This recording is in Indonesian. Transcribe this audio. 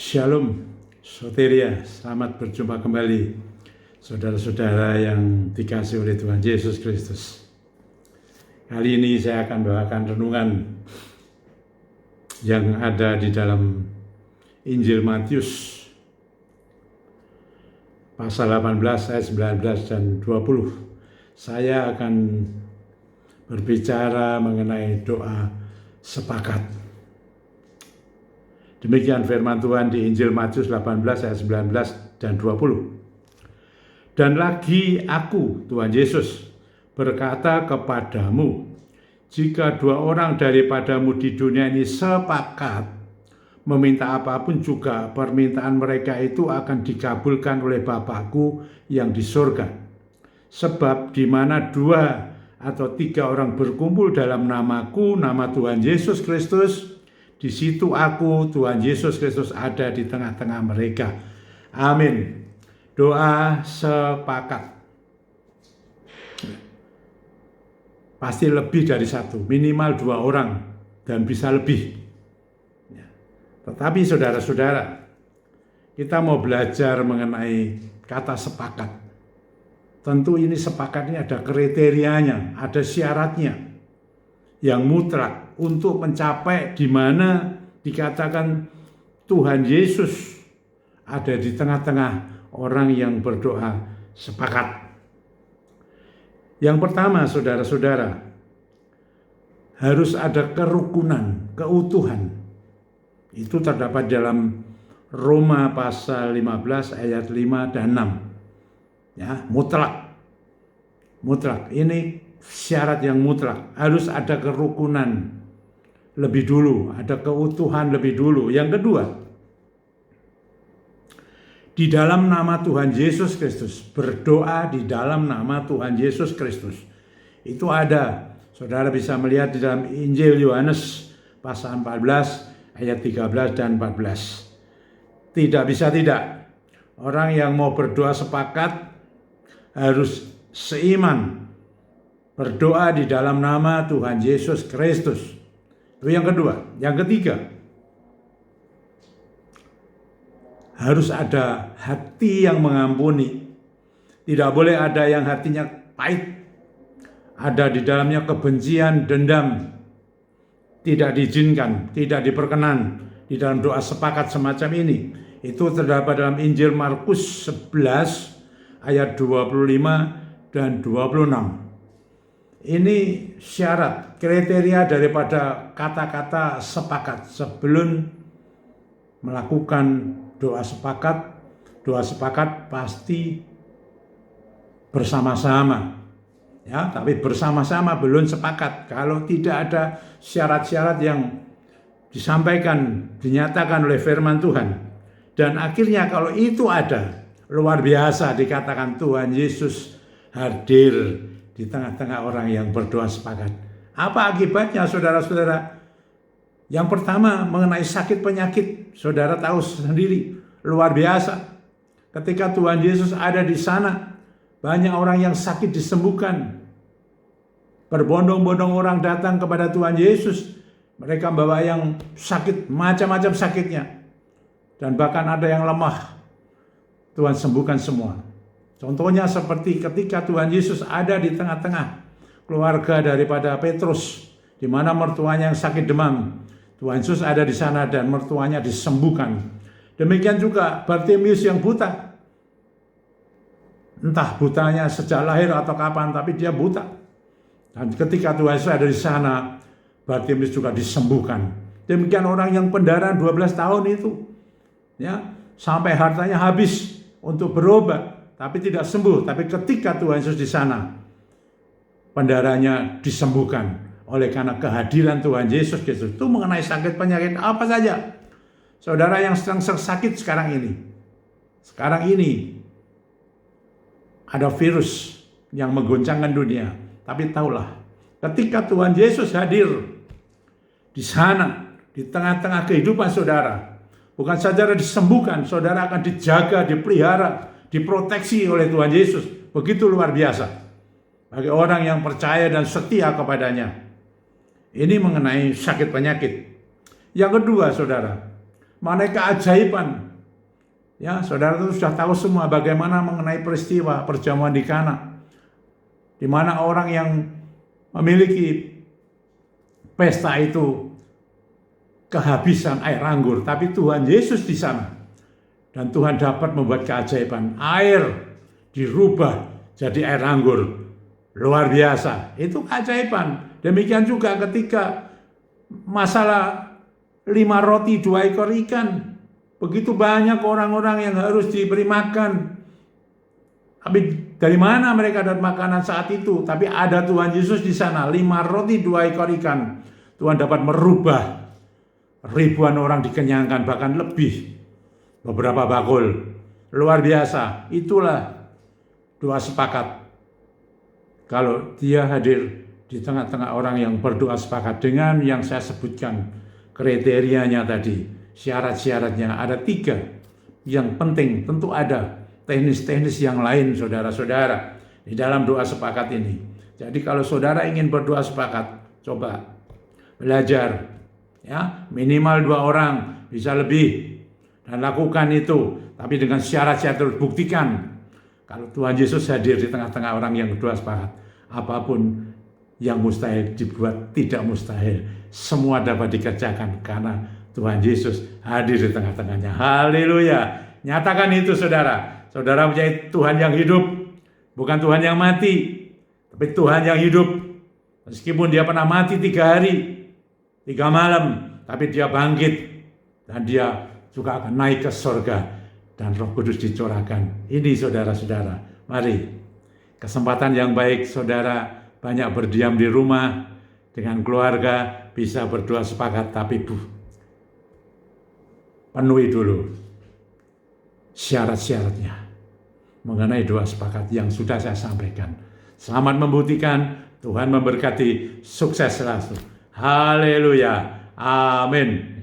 Shalom, Soteria, selamat berjumpa kembali saudara-saudara yang dikasihi oleh Tuhan Yesus Kristus. Kali ini saya akan bawakan renungan yang ada di dalam Injil Matius pasal 18 ayat 19 dan 20. Saya akan berbicara mengenai doa sepakat. Demikian firman Tuhan di Injil Matius 18 ayat 19 dan 20. Dan lagi aku, Tuhan Yesus, berkata kepadamu, jika dua orang daripadamu di dunia ini sepakat meminta apapun juga, permintaan mereka itu akan dikabulkan oleh Bapakku yang di surga. Sebab di mana dua atau tiga orang berkumpul dalam namaku, nama Tuhan Yesus Kristus, di situ aku, Tuhan Yesus Kristus, ada di tengah-tengah mereka. Amin. Doa sepakat. Pasti lebih dari satu, minimal dua orang, dan bisa lebih. Tetapi saudara-saudara, kita mau belajar mengenai kata sepakat. Tentu ini sepakat ini ada kriterianya, ada syaratnya yang mutlak untuk mencapai di mana dikatakan Tuhan Yesus ada di tengah-tengah orang yang berdoa sepakat. Yang pertama, saudara-saudara, harus ada kerukunan, keutuhan. Itu terdapat dalam Roma pasal 15 ayat 5 dan 6. Ya, mutlak. Mutlak. Ini syarat yang mutlak, harus ada kerukunan lebih dulu, ada keutuhan lebih dulu. Yang kedua, di dalam nama Tuhan Yesus Kristus, berdoa di dalam nama Tuhan Yesus Kristus. Itu ada, saudara bisa melihat di dalam Injil Yohanes pasal 14 ayat 13 dan 14. Tidak bisa tidak, orang yang mau berdoa sepakat harus seiman berdoa di dalam nama Tuhan Yesus Kristus. Itu yang kedua. Yang ketiga, harus ada hati yang mengampuni. Tidak boleh ada yang hatinya pahit. Ada di dalamnya kebencian, dendam. Tidak diizinkan, tidak diperkenan di dalam doa sepakat semacam ini. Itu terdapat dalam Injil Markus 11 ayat 25 dan 26. Ini syarat, kriteria daripada kata-kata sepakat. Sebelum melakukan doa sepakat pasti bersama-sama. Ya, tapi bersama-sama belum sepakat. Kalau tidak ada syarat-syarat yang disampaikan, dinyatakan oleh firman Tuhan. Dan akhirnya kalau itu ada, luar biasa dikatakan Tuhan Yesus hadir di tengah-tengah orang yang berdoa sepakat. Apa akibatnya, saudara-saudara? Yang pertama, mengenai sakit penyakit, saudara tahu sendiri, luar biasa. Ketika Tuhan Yesus ada di sana, banyak orang yang sakit disembuhkan. Berbondong-bondong orang datang kepada Tuhan Yesus. Mereka membawa yang sakit, macam-macam sakitnya. Dan bahkan ada yang lemah. Tuhan sembuhkan semua. Contohnya seperti ketika Tuhan Yesus ada di tengah-tengah keluarga daripada Petrus, di mana mertuanya yang sakit demam. Tuhan Yesus ada di sana dan mertuanya disembuhkan. Demikian juga Bartimius yang buta. Entah butanya sejak lahir atau kapan, tapi dia buta. Dan ketika Tuhan Yesus ada di sana, Bartimius juga disembuhkan. Demikian orang yang pendarahan 12 tahun itu, ya, sampai hartanya habis untuk berobat. Tapi tidak sembuh. Tapi ketika Tuhan Yesus di sana, pendarahannya disembuhkan oleh karena kehadiran Tuhan Yesus Kristus. Itu mengenai sakit penyakit apa saja. Saudara yang sedang sakit sekarang ini. Sekarang ini ada virus yang menggoncangkan dunia. Tapi tahulah, ketika Tuhan Yesus hadir di sana, di tengah-tengah kehidupan saudara, bukan saja disembuhkan, saudara akan dijaga, dipelihara, diproteksi oleh Tuhan Yesus. Begitu luar biasa bagi orang yang percaya dan setia kepadanya. Ini mengenai sakit penyakit. Yang kedua, saudara, mengenai keajaiban. Ya, saudara itu sudah tahu semua bagaimana mengenai peristiwa perjamuan di Kana, di mana orang yang memiliki pesta itu kehabisan air anggur, tapi Tuhan Yesus di sana. Dan Tuhan dapat membuat keajaiban. Air dirubah jadi air anggur. Luar biasa. Itu keajaiban. Demikian juga ketika masalah 5 roti 2 ekor ikan. Begitu banyak orang-orang yang harus diberi makan. Tapi dari mana mereka dapat makanan saat itu? Tapi ada Tuhan Yesus di sana. 5 roti 2 ekor ikan. Tuhan dapat merubah. Ribuan orang dikenyangkan, bahkan lebih. Beberapa bakul. Luar biasa. Itulah doa sepakat. Kalau dia hadir di tengah-tengah orang yang berdoa sepakat dengan yang saya sebutkan kriterianya tadi, syarat-syaratnya ada 3 yang penting. Tentu ada teknis-teknis yang lain, saudara-saudara, di dalam doa sepakat ini. Jadi kalau saudara ingin berdoa sepakat, coba belajar, ya, minimal 2 orang, bisa lebih, dan lakukan itu. Tapi dengan syarat-syarat terus buktikan. Kalau Tuhan Yesus hadir di tengah-tengah orang yang berdoa sepakat, apapun yang mustahil dibuat tidak mustahil. Semua dapat dikerjakan karena Tuhan Yesus hadir di tengah-tengahnya. Haleluya. Nyatakan itu, saudara. Saudara punya Tuhan yang hidup, bukan Tuhan yang mati, tapi Tuhan yang hidup. Meskipun dia pernah mati 3 hari, 3 malam, tapi dia bangkit dan dia juga akan naik ke surga. Dan Roh Kudus dicurahkan. Ini saudara-saudara, mari kesempatan yang baik saudara banyak berdiam di rumah dengan keluarga, bisa berdoa sepakat, tapi penuhi dulu syarat-syaratnya mengenai doa sepakat yang sudah saya sampaikan. Selamat membuktikan, Tuhan memberkati, sukses selalu. Haleluya, amin.